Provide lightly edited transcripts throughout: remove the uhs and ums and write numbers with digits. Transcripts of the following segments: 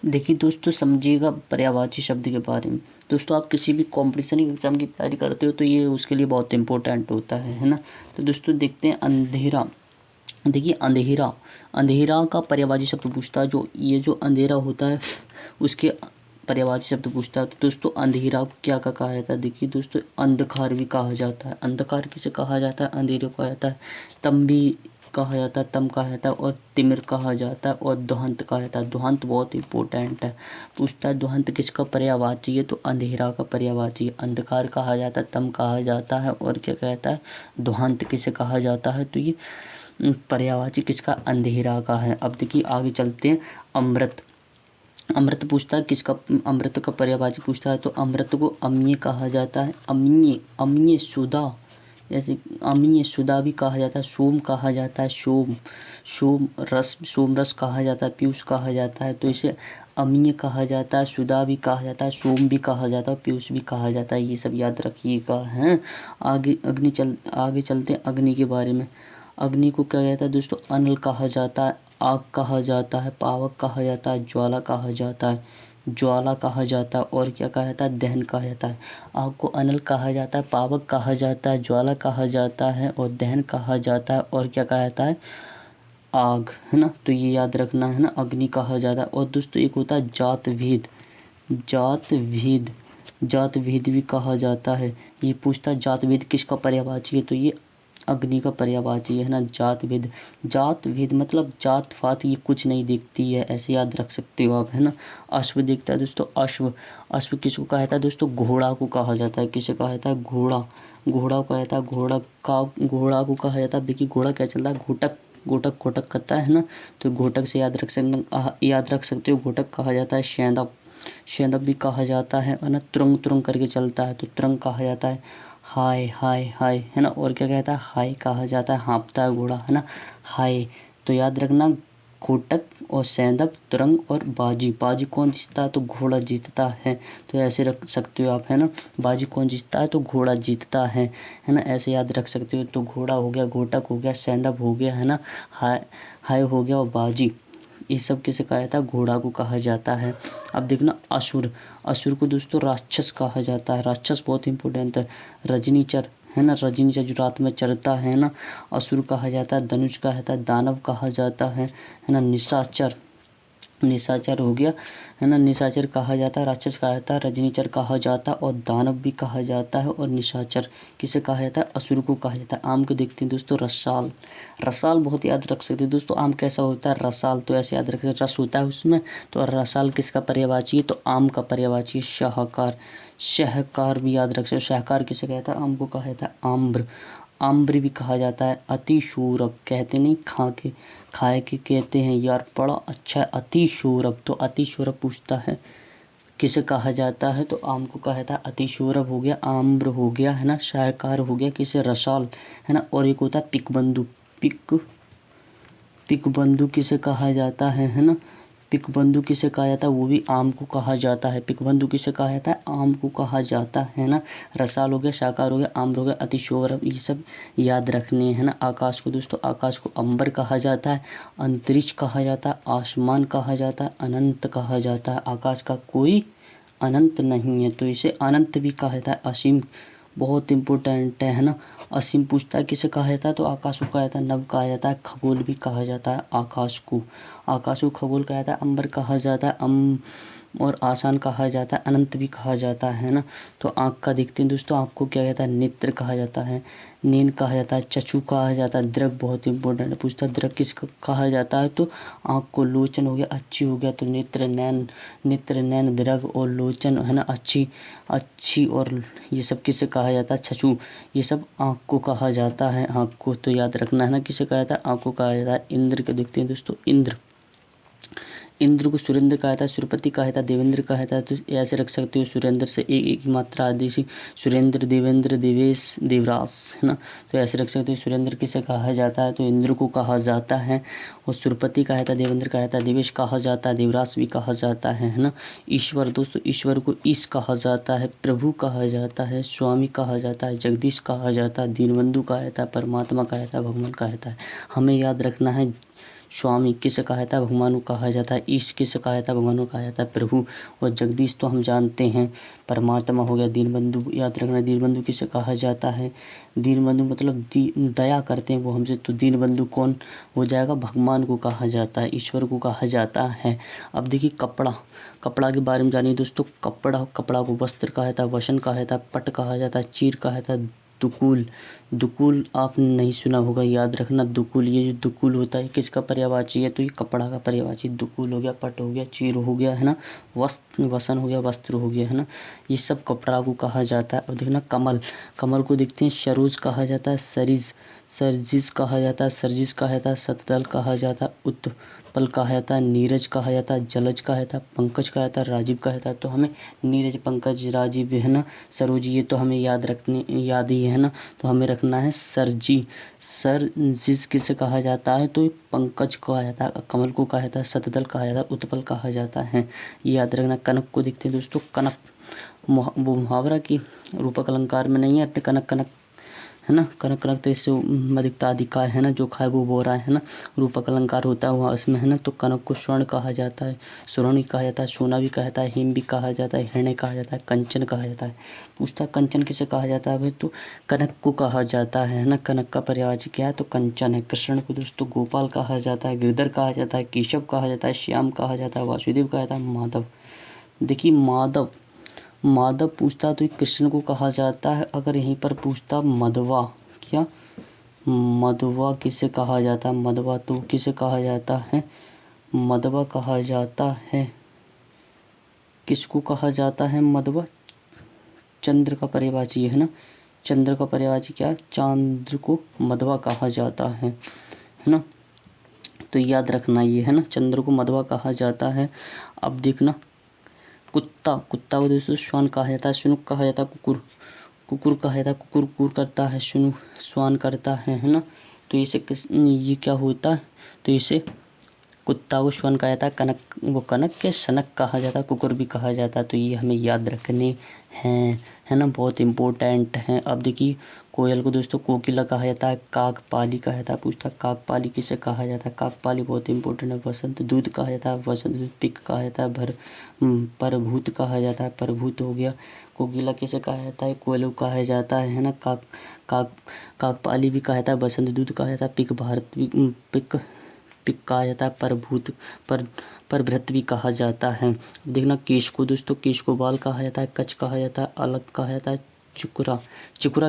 देखिए दोस्तों, समझिएगा पर्यायवाची शब्द के बारे में। दोस्तों, आप किसी भी कॉम्पिटिशन एग्जाम की तैयारी करते हो तो ये उसके लिए बहुत इंपॉर्टेंट होता है ना। तो दोस्तों देखते हैं अंधेरा। देखिए अंधेरा, अंधेरा का पर्यायवाची शब्द पूछता है। जो ये जो अंधेरा होता है उसके पर्यायवाची शब्द पूछता है। तो दोस्तों अंधेरा को क्या कहा जाता है? देखिए दोस्तों, अंधकार भी कहा जाता है। अंधकार किसे कहा जाता है? अंधेरे को कहा जाता है। तम भी कहा जाता है, तम कहा जाता है, और तिमिर कहा जाता है, और दुहंत कहा जाता है। दुहंत बहुत इंपॉर्टेंट है। पूछता है दुहंत किसका पर्यायवाची है? तो अंधेरा का पर्यायवाची है। अंधकार कहा जाता है, तम कहा जाता है, और क्या कहता है? दुहंत किसे कहा जाता है? तो ये पर्यायवाची किसका? अंधेरा का है। अब देखिए आगे चलते हैं। अमृत, अमृत पूछता है किसका? अमृत का पर्यायवाची पूछता है तो अमृत को अम्य कहा जाता है। अम्य, अम्य सुधा, जैसे अम्य सुधा भी कहा जाता है। सोम कहा जाता है, सोम, सोम रस, सोम रस कहा जाता है, पीयूष कहा जाता है। तो इसे अम्य कहा जाता है, सुधा भी कहा जाता है, सोम भी कहा जाता है, पीयूष भी कहा जाता है। ये सब याद रखिएगा हैं। आगे चलते हैं अग्नि के बारे में। अग्नि को क्या कहता है दोस्तों? अनल कहा जाता है, आग कहा जाता है, पावक कहा जाता है, ज्वाला कहा जाता है, ज्वाला कहा जाता है, और क्या कहा जाता है? दहन कहा जाता है। आग को अनल कहा जाता है, पावक कहा जाता है, ज्वाला कहा जाता है, और दहन कहा जाता है, और क्या कहा जाता है? आग, है ना। तो ये याद रखना है ना, अग्नि कहा जाता है। और दोस्तों एक होता है जात भेद, जात भेद, जात भेद भी कहा जाता है। ये पूछता है जात भेद किसका पर्यायवाची है? तो ये अग्नि का पर्यायवाची है ना, जात भेद। जात भेद मतलब जात पात ये कुछ नहीं देखती है, ऐसे याद रख सकते हो आप, है ना। अश्व देखता है दोस्तों, अश्व, अश्व किसको कहा जाता है दोस्तों? घोड़ा को कहा जाता है। किसे कहा जाता है? घोड़ा, घोड़ा को कहा जाता है। घोड़ा को कहा जाता है। देखिए घोड़ा क्या चलता है? घोटक, घोटक घोटक करता है ना। तो घोटक से याद रख सकते हो। घोटक कहा जाता है। शेंदप, शेंदप भी कहा जाता है ना। तुरंग तुरंग करके चलता है तो तुरंग कहा जाता है। हाय हाय हाय, है ना। और क्या कहता है? हाय कहा जाता है। हाँफता है घोड़ा, है ना, हाय। तो याद रखना, घोटक और सेंधप, तुरंग और बाजी। बाजी कौन जीतता है? तो घोड़ा जीतता है। तो ऐसे रख सकते हो आप, है ना। बाजी कौन जीतता है? तो घोड़ा जीतता है ना। ऐसे याद रख सकते हो। तो घोड़ा हो गया, घोटक हो गया, सेंधप हो गया, है ना, हाय, हाय हो गया, और बाजी, ये सब किसे कहा जाता है? घोड़ा को कहा जाता है। अब देखना असुर, असुर को दोस्तों राक्षस कहा जाता है। राक्षस बहुत इंपॉर्टेंट है। रजनीचर, है ना, रजनीचर जो रात में चरता है ना, असुर कहा जाता है। धनुष कहा जाता है, दानव कहा जाता है ना। निशाचर, निशाचर हो गया, है ना, निशाचर कहा जाता है। राक्षस कहा जाता है, रजनीचर कहा जाता है, और दानव भी कहा जाता है, और निशाचर किसे कहा जाता है? असुर को कहा जाता है। आम को देखते हैं दोस्तों, रसाल, रसाल बहुत याद रख सकते हैं दोस्तों। आम कैसा होता है? रसाल, तो ऐसे याद रखें, रस होता है उसमें। तो रसाल किसका पर्यायवाची है? तो आम का पर्यायवाची है। शाहकार, शाहकार भी याद रख सकते। शाहकार किसे कहता है? आम को कहा जाता है। आम्र, आम्र भी कहा जाता है। अतिशूरभ, कहते नहीं खा के, खाए के कहते हैं यार, बड़ा अच्छा है। अतिशूरभ, तो अतिशूरभ पूछता है किसे कहा जाता है? तो आम को कहा जाता है। अतिशूरभ हो गया, आम्र हो गया, है ना, शाहकार हो गया, किसे? रसाल, है ना। और एक होता है पिकबंधु, पिक, पिकबंधु किसे कहा जाता है ना। पिकबंधु किसे कहा जाता है? वो भी आम को कहा जाता है। पिकबंधु किसे कहा जाता है? आम को कहा जाता है ना। रसाल हो गया, शाकार हो गया, आम्र हो गया, अतिशोरभ, ये सब याद रखने हैं ना। आकाश को दोस्तों, आकाश को अंबर कहा जाता है, अंतरिक्ष कहा जाता है, आसमान कहा जाता है, अनंत कहा जाता है। आकाश का कोई अनंत नहीं है, तो इसे अनंत भी कहा जाता है। असीम बहुत इंपॉर्टेंट है ना। असीम पूछता है किसे कहा जाता है? तो आकाश को कहा जाता है। नभ कहा जाता है, खगोल भी कहा जाता है आकाश को। आकाश को खगोल कहा जाता है, अंबर कहा जाता है, और आसान कहा जाता है, अनंत भी कहा जाता है ना। तो आँख का देखते हैं दोस्तों, आँख को क्या कहता है? नेत्र कहा जाता है, नीन कहा जाता है, चक्षु कहा जाता है। दृग बहुत इंपॉर्टेंट है, पूछता है दृग किसका कहा जाता है? तो आँख को लोचन हो गया, अच्छी हो गया, तो नेत्र, नैन, नेत्र, नैन, दृग और लोचन, है ना, अच्छी, अच्छी, और ये सब किसे कहा जाता है? चक्षु, ये सब आँख को कहा जाता है। आँख को तो याद रखना है ना, किसे कहा जाता है? आँख को कहा जाता है। इंद्र को देखते हैं दोस्तों, इंद्र, इंद्र को सुरेंद्र कहा था, सुरपति कहा था, देवेंद्र कहा था। तो ऐसे रख सकते हो, सुरेंद्र से एक एक मात्रा आदेशी, सुरेंद्र, देवेंद्र, देवेश, देवरास, है ना। तो ऐसे रख सकते हो। सुरेंद्र किसे कहा जाता है? तो इंद्र को कहा जाता है। और सुरपति कहा था, देवेंद्र कहा था, देवेश कहा जाता है, देवरास भी कहा जाता है ना। ईश्वर दोस्तों, ईश्वर को ईश कहा जाता है, प्रभु कहा जाता है, स्वामी कहा जाता है, जगदीश कहा जाता है, दीनबंधु कहा जाता है, परमात्मा कहा जाता है, भगवान कहा जाता है। हमें याद रखना है स्वामी किसे कहा जाता है, भगवान को कहा जाता है। ईश किसे कहा जाता है, भगवान को कहा जाता है प्रभु। और जगदीश तो हम जानते हैं परमात्मा हो गया। दीनबंधु याद रखना, दीनबंधु किसे कहा जाता है, दीनबंधु मतलब दया करते हैं वो हमसे, तो दीनबंधु कौन हो जाएगा, भगवान को कहा जाता है, ईश्वर को कहा जाता है। अब देखिए कपड़ा के बारे में जानिए दोस्तों। कपड़ा को वस्त्र कहा जाता है, वसन कहा जाता है, पट कहा जाता है, चीर कहा जाता है, दुकुल आपने नहीं सुना होगा, याद रखना दुकुल। ये जो दुकुल होता है किसका पर्यायवाची है, तो ये कपड़ा का पर्यायवाची। दुकुल हो गया, पट हो गया, चीर हो गया, है ना, वसन हो गया, वस्त्र हो गया, है ना, ये सब कपड़ा को कहा जाता है। और देखना कमल को देखते हैं, सरोज कहा जाता है, सरजिस कहा जाता है, सरजिस कहा जाता है, सतदल कहा जाता है, उत्पल कहा जाता है, नीरज कहा जाता है, जलज कहा जाता है, पंकज कहा जाता है, राजीव कहा जाता है। तो हमें नीरज, पंकज, राजीव, है ना, सरोज, ये तो हमें याद ही है ना, तो हमें रखना है सरजिस किसे कहा जाता है, तो पंकज कहा जाता है, कमल को कहा जाता है, सतदल कहा जाता है, उत्पल कहा जाता है, ये याद रखना। कनक को देखते हैं दोस्तों। कनक वो मुहावरा की रूपक अलंकार में नहीं है, अपने कनक है ना, कनक तो इससे अधिकता अधिकार है ना, जो खाए वो बो रहा है ना, रूपक अलंकार होता है वहाँ उसमें, है ना। तो कनक को स्वर्ण कहा जाता है, स्वर्ण भी कहा जाता है, सोना भी कहा जाता है, हिम भी कहा जाता है, हिरण्य कहा जाता है, कंचन कहा जाता है। पूछता कंचन किसे कहा जाता है भाई, तो कनक को कहा जाता है ना। कनक का पर्यायवाची क्या है, तो कंचन है। कृष्ण को दोस्तों गोपाल कहा जाता है, गिरधर कहा जाता है, केशव कहा जाता है, श्याम कहा जाता है, वासुदेव कहा जाता है, माधव। देखिए माधव पूछता तो कृष्ण को कहा जाता है। अगर यहीं पर पूछता मधवा, क्या मधवा किसे कहा जाता है, मधवा तो किसे कहा जाता है, मधवा कहा जाता है, किसको कहा जाता है मधवा, चंद्र का पर्यायवाची है ना, चंद्र का पर्यायवाची क्या, चांद्र को मधवा कहा जाता है ना, तो याद रखना ये, है ना, चंद्र को मधवा कहा जाता है। अब देखना कुत्ता को दोस्तों श्वान कहा जाता है, शुनुक कहा जाता है, कुकुर कहा जाता है, कुकुर कुर करता है, शुनुक श्वान करता है ना। तो ये क्या होता है, तो इसे कुत्ता को श्वान कहा जाता है, कनक के सनक कहा जाता है, कुकुर भी कहा जाता है। तो ये हमें याद रखने हैं, है ना, बहुत इम्पोर्टेंट हैं। अब देखिए कोयल को दोस्तों कोकिला कहा जाता है, काकपाली कहा जाता है। पूछता काकपाली किसे कहा जाता है, काकपाली बहुत इंपॉर्टेंट है। वसंत दूत कहा जाता है, वसंत दूत पिक कहा जाता है, परभूत कहा जाता है, परभूत हो गया। कोकिला किसे कहा जाता है, कोयल को कहा जाता है ना। काकपाली भी कहा जाता है, वसंत दूत कहा जाता है, पिक कहा जाता है, परभृत भी कहा जाता है। देखना केश को दोस्तों, केश को बाल कहा जाता है, कच कहा जाता है, अलग कहा जाता है, चिकुरा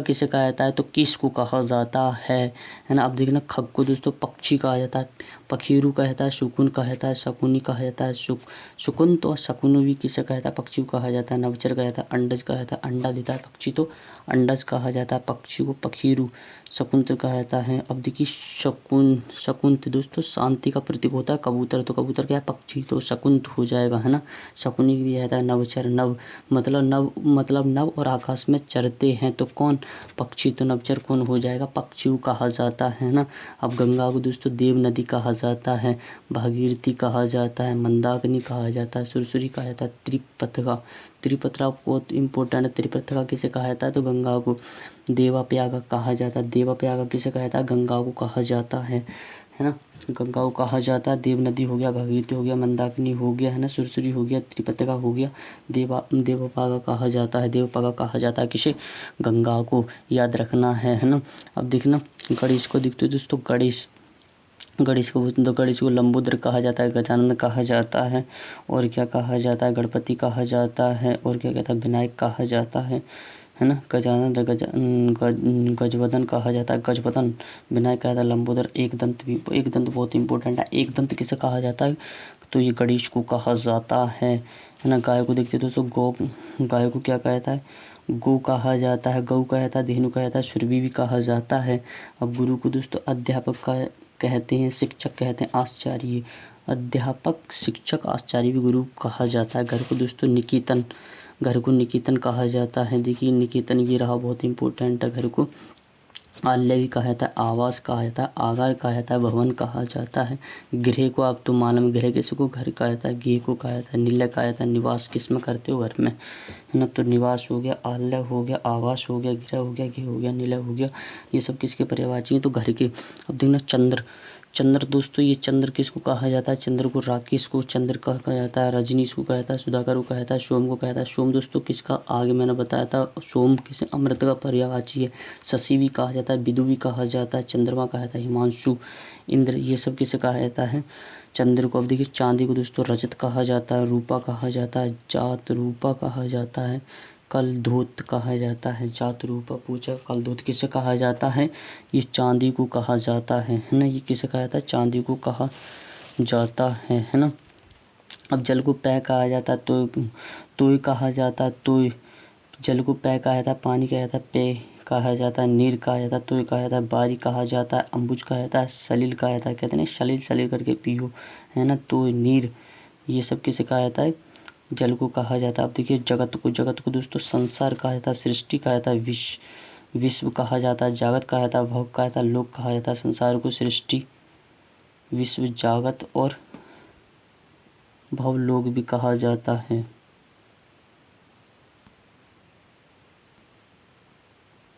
किसे कहा जाता है, तो किस को कहा जाता है ना। अब देखना खग को दोस्तों पक्षी कहा जाता है, पखीरू कहा जाता है, शकुन कहा जाता है, शकुनी कहा जाता है, शकुन तो शकुन भी किसे कहा जाता है, पक्षी को कहा जाता है। नवचर कहा जाता है, अंडज कहा जाता है, अंडा देता है पक्षी तो अंडज कहा जाता है, पक्षी को पखीरू। शकुंत कहा जाता है। अब देखिए शकुंत दोस्तों शांति का प्रतीक होता है। कबूतर तो कबूतर क्या है, पक्षी, तो शकुंत हो जाएगा, है ना। शकुनी भी आता है। नवचर, नव मतलब नव और आकाश में चरते हैं तो कौन, पक्षी, तो नवचर कौन हो जाएगा, पक्षी कहा जाता है ना। अब गंगा को दोस्तों देव नदी कहा जाता है, भागीरथी कहा जाता है, मंदाकिनी कहा जाता है, सुरसुरी कहा जाता है, त्रिपथगा बहुत इंपॉर्टेंट है। त्रिपथगा किसे कहा जाता है, तो गंगा को। देवाप्यागा कहा जाता है, देवाप्यागा किसे कहा जाता है, गंगा को कहा जाता है ना। गंगा को कहा जाता है। देव नदी हो गया, भागीरथी हो गया, मंदाकिनी हो गया, है ना, सुरसुरी हो गया, त्रिपथगा हो गया, देवपागा कहा जाता है। देवपागा कहा जाता है किसे, गंगा को, याद रखना है ना। अब देखना गणेश को देखते हो दोस्तों, गणेश को लंबोदर कहा जाता है, गजानन कहा जाता है, और क्या कहा जाता है, गणपति कहा जाता है, और क्या कहता है, विनायक कहा जाता है ना। गजानन गजवदन कहा जाता है, गजवदन। विनायक कहा जाता है, लंबोदर। एक दंत बहुत इंपॉर्टेंट है। एक दंत किसे कहा जाता है, तो ये गणेश को कहा जाता है ना। गाय को देखते दोस्तों, गाय को क्या कहा जाता है, गौ कहा जाता है, गऊ कहा जाता है, धेनु कहा जाता है, सुरभि भी कहा जाता है। अब गुरु को दोस्तों अध्यापक का कहते हैं, शिक्षक कहते हैं, आचार्य। अध्यापक, शिक्षक, आचार्य भी गुरु कहा जाता है। घर को दोस्तों निकेतन कहा जाता है। देखिए निकेतन ये रहा, बहुत इंपॉर्टेंट है। घर को आलय भी कहा जाता है, आवास कहा जाता है, आगार कहा जाता है, भवन कहा जाता है। गृह को आप तो मालूम, गृह किसी को घर कहा जाता है, गेह को कहा जाता है, निलय कहा जाता है। निवास किस में करते हो, घर में, है ना। तो निवास हो गया, आलय हो गया, आवास हो गया, गृह हो गया, गेह हो गया, निलय हो गया, ये सब किसके पर्यायवाची हैं, तो घर के। अब देखना चंद्र दोस्तों, ये चंद्र किसको कहा जाता है? चंद्र को राकेश को चंद्र कहा जाता है, रजनीश को कहा जाता है, सुधाकर को कहा जाता है, सोम को कहा जाता है। सोम दोस्तों किसका, आगे मैंने बताया था, सोम किसे अमृत का पर्यायवाची है। शशि भी कहा जाता है, विदु भी कहा जाता है, चंद्रमा कहा जाता है, हिमांशु, इंद्र, ये सब किसे कहा जाता है? चंद्र को। अब देखिए चांदी को दोस्तों रजत कहा जाता है, रूपा कहा जाता है, जात रूपा कहा जाता है, कल धोत कहा जाता है। जात रूपा पूछा, कल धोत किसे कहा जाता है? ये चांदी को कहा जाता है ना। ये किसे कहा जाता है? चांदी को कहा जाता है ना। अब जल को पेय कहा जाता है, तोय कहा जाता है, तोय। जल को पेय कहा जाता है, पानी कहा जाता है, पेय कहा जाता है, नीर कहा जाता है, तोय कहा जाता है, बारी कहा जाता है, अम्बुज कहा जाता है, सलील कहा जाता है। कहते हैं ना सलील सलील करके पियो, है ना। तोय, नीर, ये सब किसे कहा जाता है? जल को कहा जाता है। अब देखिए जगत को दोस्तों संसार कहा जाता है, सृष्टि कहा जाता है, विश्व कहा जाता है, जागत कहा जाता है, भव कहा जाता है, लोक कहा जाता है। संसार को सृष्टि, विश्व, जागत और भव लोक भी कहा जाता है।